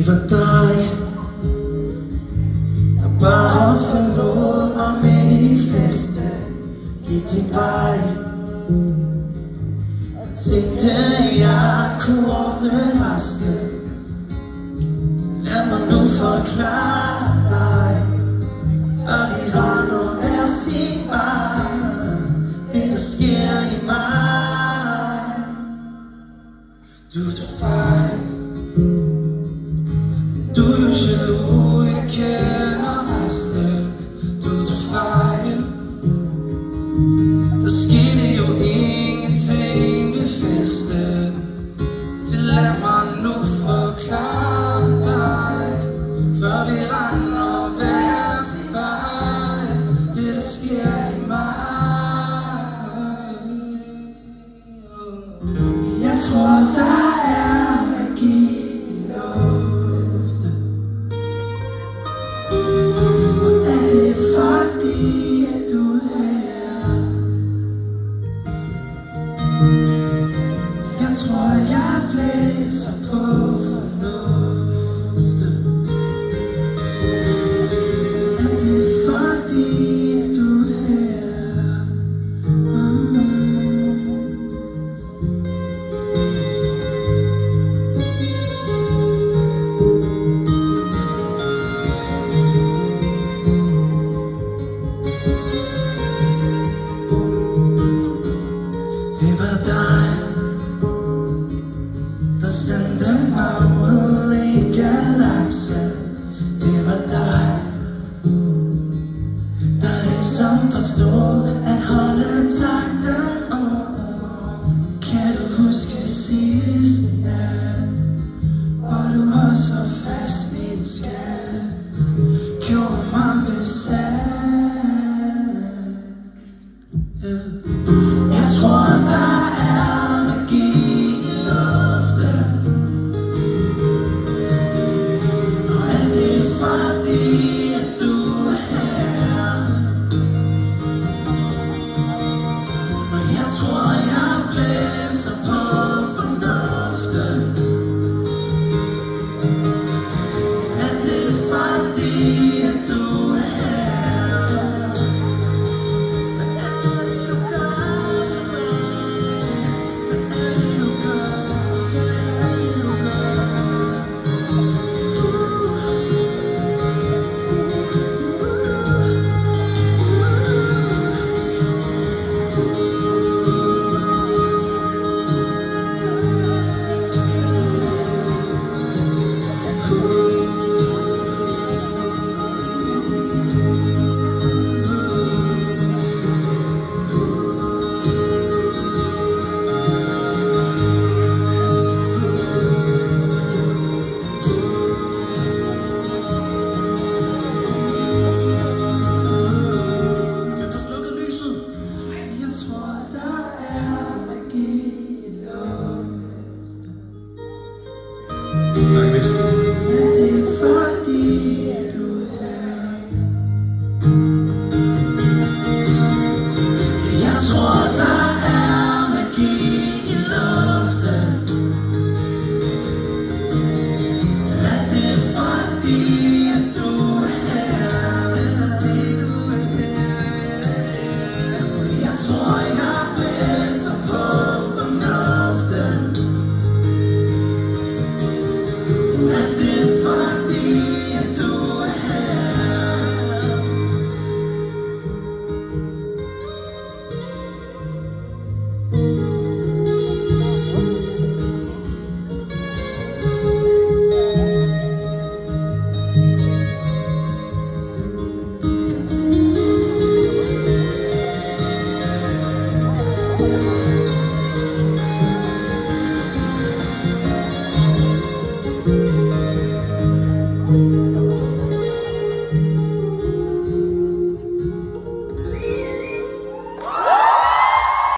Det var dig, der bare forlod mig midt i festen. Gik din vej og tænkte, jeg kunne ordne resten. Lad mig nu forklare dig, før vi render hver sin vej. Det der sker i mig, du tager fejl. Du er jo jaloux, jeg kender resten. Du tager fejl. Der skete jo ingenting ved festen. Så lad mig nu forklare dig, før vi render hver sin vej. Det der sker i mig, jeg tror der er magi i luften. Og er det fordi at du er her? Jeg tror jeg blæser